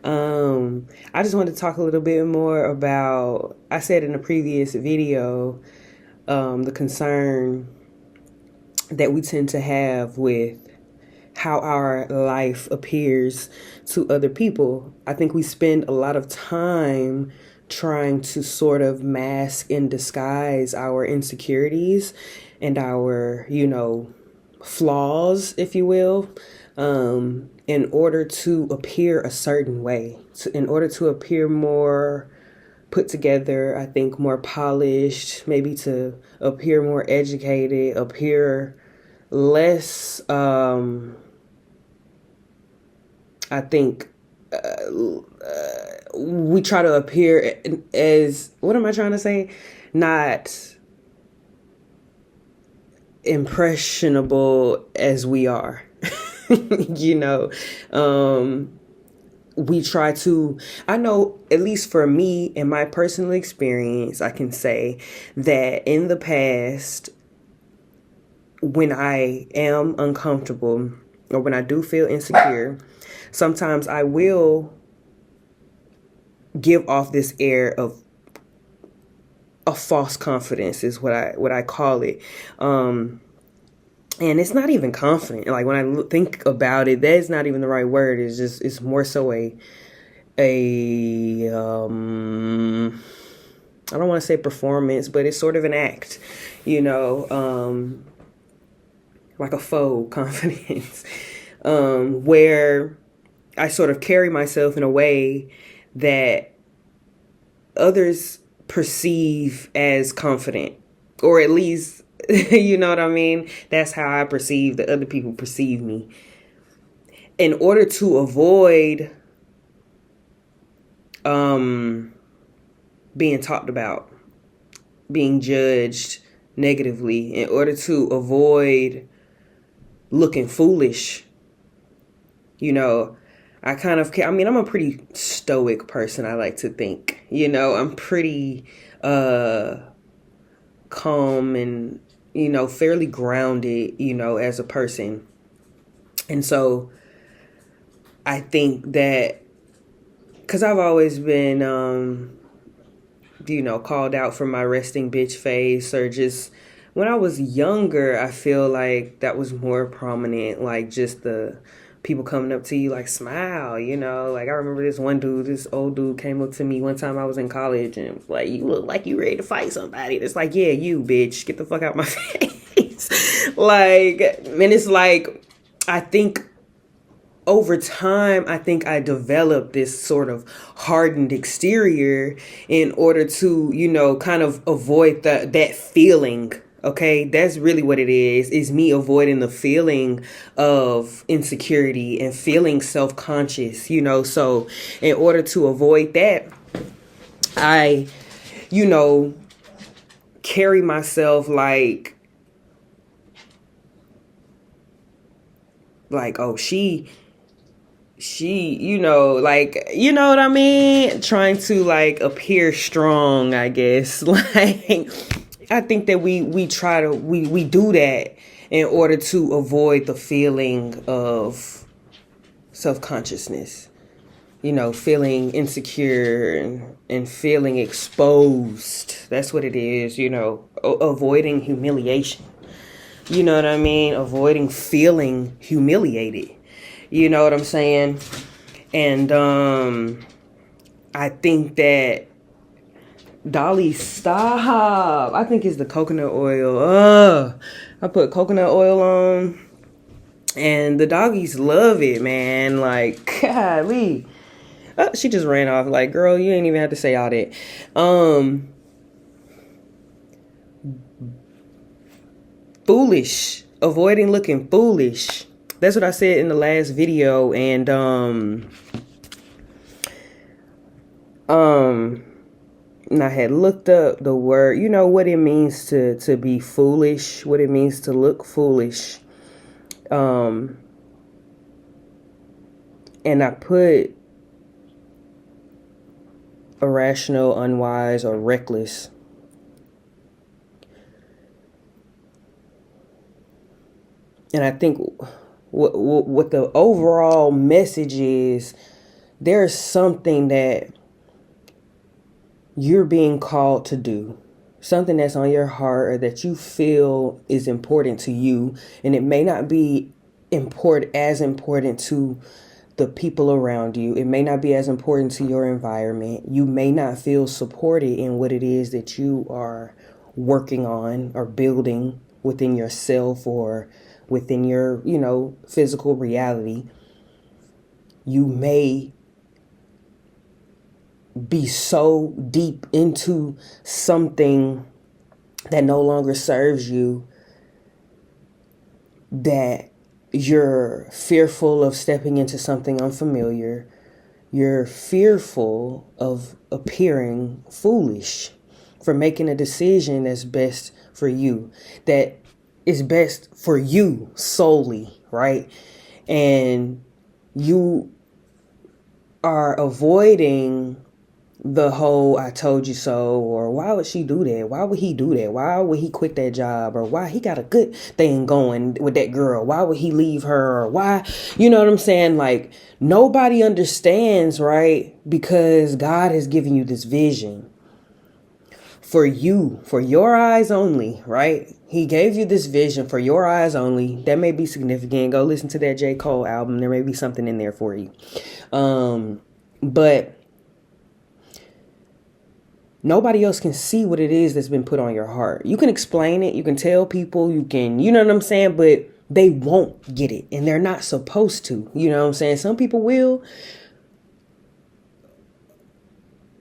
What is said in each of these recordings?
I just wanted to talk a little bit more about, I said in a previous video, the concern that we tend to have with how our life appears to other people. I think we spend a lot of time trying to sort of mask and disguise our insecurities and our, flaws, if you will, in order to appear a certain way, in order to appear more put together, I think more polished, maybe to appear more educated, appear less, I think, we try to appear as, what am I trying to say? Not impressionable as we are. you know, um, we try to, I know, at least for me, in my personal experience, I can say that in the past, when I am uncomfortable or when I do feel insecure, sometimes I will give off this air of a false confidence is what I call it. And it's not even confident. Like when I think about it, that's not even the right word. It's more so a I don't want to say performance, but it's sort of an act, like a faux confidence, where I sort of carry myself in a way that others perceive as confident, or at least, you know what I mean? That's how I perceive that other people perceive me. In order to avoid being talked about, being judged negatively, in order to avoid looking foolish, I'm a pretty stoic person, I like to think. I'm pretty calm and, fairly grounded, as a person. And so I think that because I've always been, called out for my resting bitch face, or just when I was younger, I feel like that was more prominent, like just the people coming up to you like smile, like I remember this old dude came up to me one time I was in college and was like, you look like you ready to fight somebody. It's like, yeah, you bitch, get the fuck out my face. Like, and it's like, I think over time, I think I developed this sort of hardened exterior in order to, kind of avoid that feeling. Okay, that's really what it is me avoiding the feeling of insecurity and feeling self-conscious, so in order to avoid that, I, you know, carry myself like, oh, she, like, you know what I mean? Trying to like appear strong, I guess. Like, I think that we do that in order to avoid the feeling of self-consciousness, feeling insecure and feeling exposed. That's what it is, avoiding humiliation. You know what I mean? Avoiding feeling humiliated. You know what I'm saying? And I think that Dolly, stop. I think it's the coconut oil. I put coconut oil on and the doggies love it, man. Like, golly. She just ran off. Like, girl, you ain't even have to say all that. Foolish. Avoiding looking foolish. That's what I said in the last video. And and I had looked up the word, what it means to be foolish, what it means to look foolish. And I put irrational, unwise, or reckless. And I think what the overall message is there's something that you're being called to do, something that's on your heart or that you feel is important to you, and it may not be important to the people around you. It may not be as important to your environment. You may not feel supported in what it is that you are working on or building within yourself or within your, physical reality. You may be so deep into something that no longer serves you that you're fearful of stepping into something unfamiliar. You're fearful of appearing foolish for making a decision that's best for you, that is best for you solely, right? And you are avoiding the whole "I told you so," or "Why would she do that? Why would he do that? Why would he quit that job?" or "Why he got a good thing going with that girl? Why would he leave her?" or "Why?" You know what I'm saying? Like, nobody understands, right? Because God has given you this vision for you, for your eyes only, right? He gave you this vision for your eyes only. That may be significant. Go listen to that J. Cole album. There may be something in there for you. But nobody else can see what it is that's been put on your heart. You can explain it. You can tell people. You can, you know what I'm saying? But they won't get it. And they're not supposed to. You know what I'm saying? Some people will.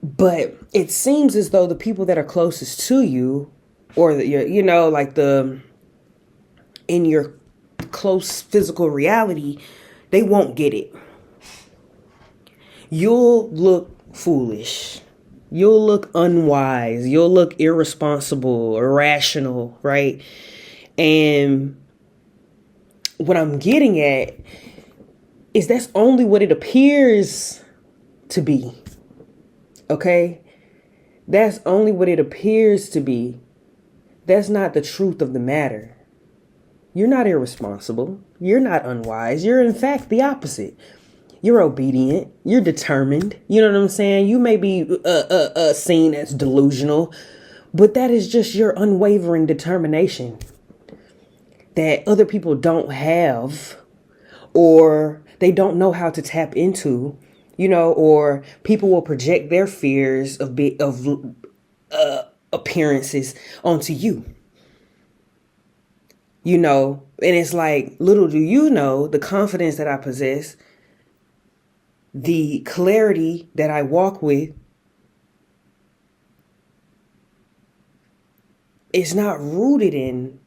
But it seems as though the people that are closest to you, or in your close physical reality, they won't get it. You'll look foolish. You'll look unwise. You'll look irresponsible, irrational, right? And what I'm getting at is that's only what it appears to be. Okay? That's only what it appears to be. That's not the truth of the matter. You're not irresponsible. You're not unwise. You're, in fact, the opposite. You're obedient. You're determined. You know what I'm saying? You may be seen as delusional, but that is just your unwavering determination that other people don't have, or they don't know how to tap into, or people will project their fears of appearances onto you. And it's like, little do you know the confidence that I possess, the clarity that I walk with, is not rooted in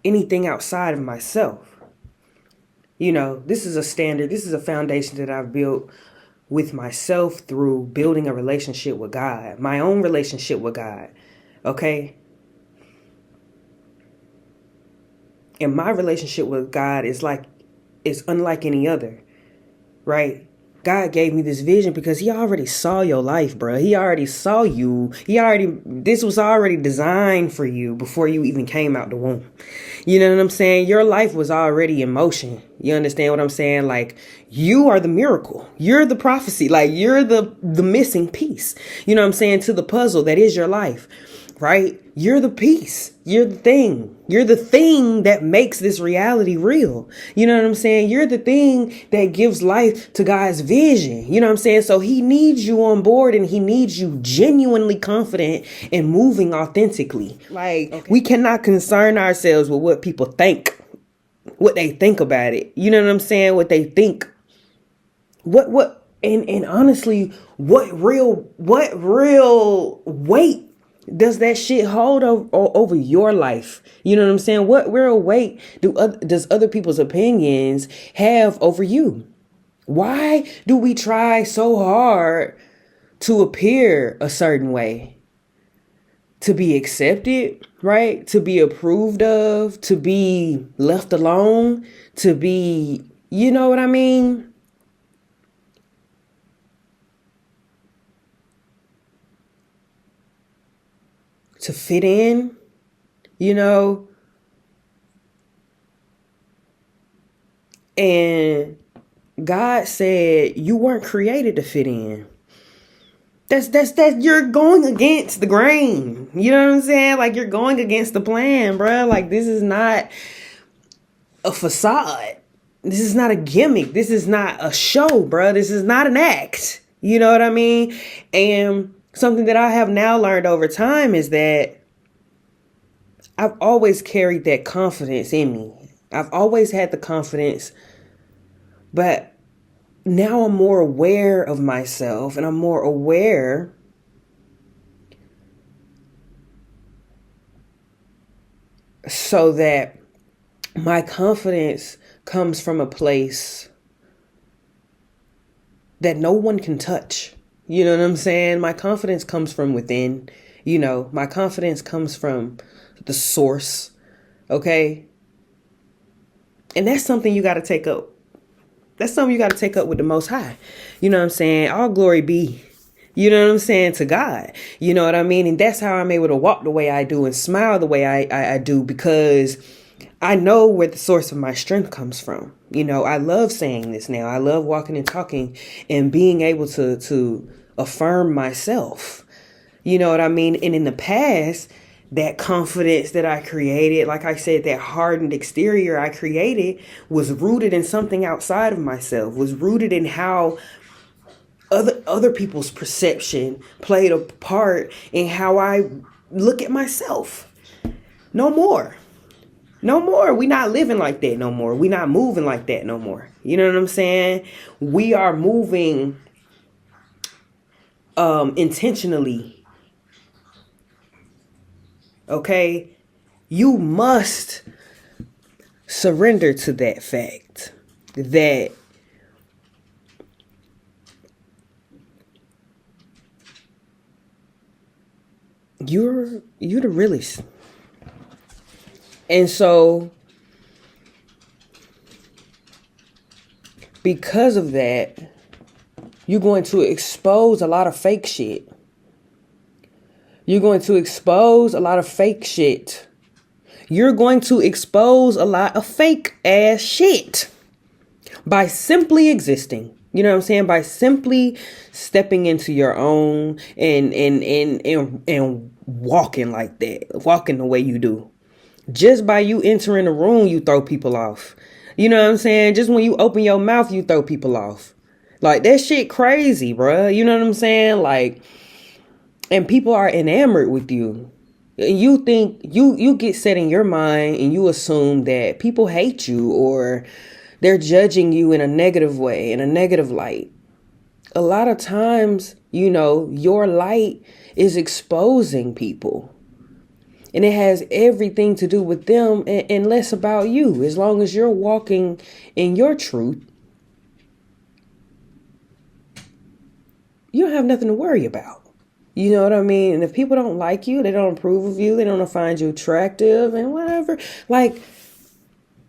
anything outside of myself. This is a standard, this is a foundation that I've built with myself through building a relationship with God, my own relationship with God. Okay? And my relationship with God is unlike any other, right? God gave me this vision because he already saw your life, bro. He already saw you. This was already designed for you before you even came out the womb. You know what I'm saying? Your life was already in motion. You understand what I'm saying? Like, you are the miracle. You're the prophecy. Like, you're the missing piece. You know what I'm saying? To the puzzle that is your life, right? You're the piece. You're the thing. You're the thing that makes this reality real. You know what I'm saying? You're the thing that gives life to God's vision. You know what I'm saying? So he needs you on board, and he needs you genuinely confident and moving authentically. Like, okay, we cannot concern ourselves with what people think, what they think about it. You know what I'm saying? What they think. And honestly, what real weight does that shit hold over your life? You know what I'm saying? What real weight does other people's opinions have over you? Why do we try so hard to appear a certain way? To be accepted, right? To be approved of, to be left alone, to be, you know what I mean? To fit in, And God said you weren't created to fit in. That's you're going against the grain. You know what I'm saying? Like, you're going against the plan, bro. Like, this is not a facade. This is not a gimmick. This is not a show, bro. This is not an act. You know what I mean? And something that I have now learned over time is that I've always carried that confidence in me. I've always had the confidence, but now I'm more aware of myself, and I'm more aware so that my confidence comes from a place that no one can touch. You know what I'm saying? My confidence comes from within. You know, my confidence comes from the source. Okay? And that's something you got to take up. That's something you got to take up with the Most High. You know what I'm saying? All glory be, you know what I'm saying, to God. You know what I mean? And that's how I'm able to walk the way I do and smile the way I do, because I know where the source of my strength comes from. You know, I love saying this now. I love walking and talking and being able to affirm myself. You know what I mean? And in the past, that confidence that I created, like I said, that hardened exterior I created was rooted in something outside of myself, was rooted in how other people's perception played a part in how I look at myself. No more. No more. We not living like that no more. We not moving like that no more. You know what I'm saying? We are moving intentionally. Okay? You must surrender to that fact that you're the realest. And so, because of that, you're going to expose a lot of fake shit. You're going to expose a lot of fake shit. You're going to expose a lot of fake ass shit by simply existing. You know what I'm saying? By simply stepping into your own and walking like that, walking the way you do. Just by you entering the room, you throw people off. You know what I'm saying? Just when you open your mouth, you throw people off. Like, that shit crazy, bruh. You know what I'm saying? Like, and people are enamored with you. And you think, you get set in your mind and you assume that people hate you or they're judging you in a negative way, in a negative light. A lot of times, you know, your light is exposing people. And it has everything to do with them and less about you. As long as you're walking in your truth, you don't have nothing to worry about. You know what I mean? And if people don't like you, they don't approve of you, they don't find you attractive and whatever, like,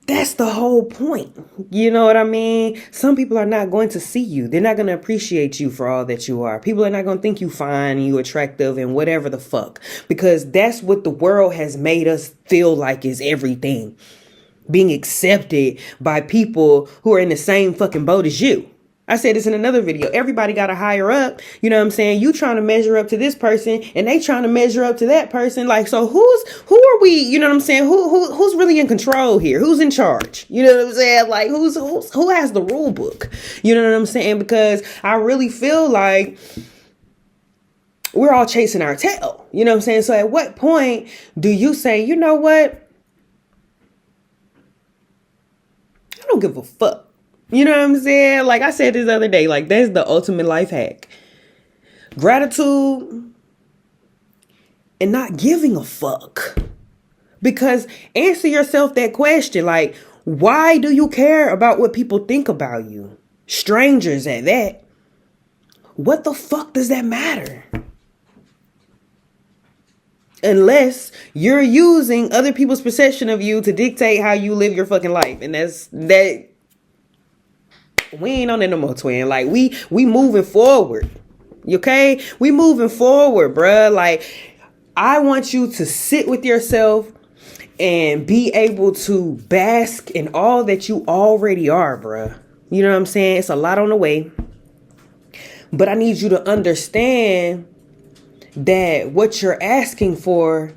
that's the whole point. You know what I mean? Some people are not going to see you. They're not going to appreciate you for all that you are. People are not going to think you fine, you attractive, and whatever the fuck. Because that's what the world has made us feel like is everything. Being accepted by people who are in the same fucking boat as you. I said this in another video. Everybody got to hire up. You know what I'm saying? You trying to measure up to this person and they trying to measure up to that person. Like, so who are we? You know what I'm saying? Who's really in control here? Who's in charge? You know what I'm saying? Like, who has the rule book? You know what I'm saying? Because I really feel like we're all chasing our tail. You know what I'm saying? So at what point do you say, you know what? I don't give a fuck. You know what I'm saying? Like I said this other day, like, that's the ultimate life hack. Gratitude and not giving a fuck. Because answer yourself that question, like, why do you care about what people think about you? Strangers at that. What the fuck does that matter? Unless you're using other people's perception of you to dictate how you live your fucking life. And that. We ain't on it no more, twin. Like, we moving forward. Okay? We moving forward, bruh. Like, I want you to sit with yourself and be able to bask in all that you already are, bruh. You know what I'm saying? It's a lot on the way. But I need you to understand that what you're asking for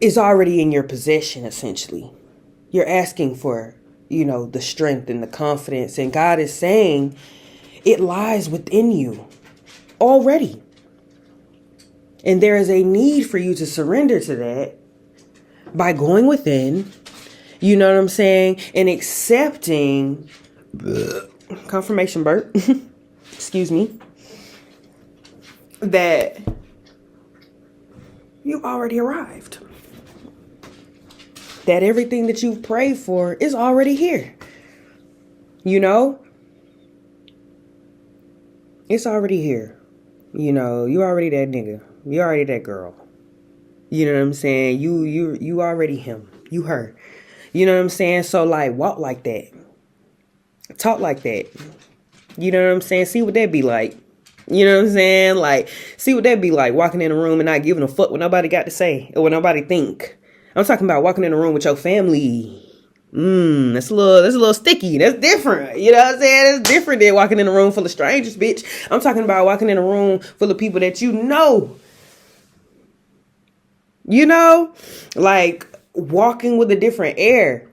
is already in your possession, essentially. You're asking for, the strength and the confidence. And God is saying it lies within you already. And there is a need for you to surrender to that by going within, you know what I'm saying, and accepting confirmation burp, excuse me, that you already arrived. That everything that you've prayed for is already here. It's already here. You already that nigga. You already that girl. You know what I'm saying? You already him. You her. You know what I'm saying? So walk like that. Talk like that. You know what I'm saying? See what that be like. You know what I'm saying? See what that be like, walking in a room and not giving a fuck what nobody got to say or what nobody think. I'm talking about walking in a room with your family. That's a little sticky. That's different. You know what I'm saying? It's different than walking in a room full of strangers, bitch. I'm talking about walking in a room full of people that you know. Walking with a different air.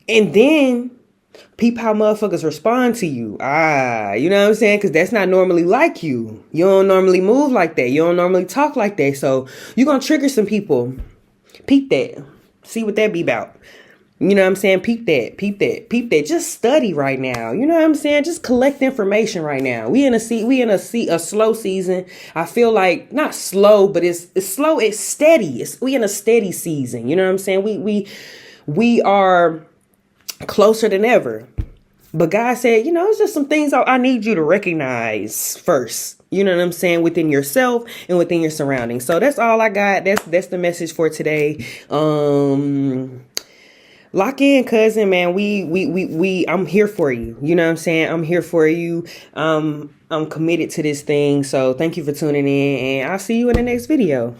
And then peep how motherfuckers respond to you. You know what I'm saying? Because that's not normally like you. You don't normally move like that. You don't normally talk like that. So you're going to trigger some people. Peep that. See what that be about. You know what I'm saying? Peep that. Just study right now. You know what I'm saying? Just collect information right now. We in a slow season. I feel like not slow, but it's slow. It's steady. We in a steady season. You know what I'm saying? We are closer than ever. But God said, it's just some things I need you to recognize first. You know what I'm saying? Within yourself and within your surroundings. So that's all I got. That's the message for today. Lock in, cousin, man. I'm here for you. You know what I'm saying? I'm here for you. I'm committed to this thing. So thank you for tuning in, and I'll see you in the next video.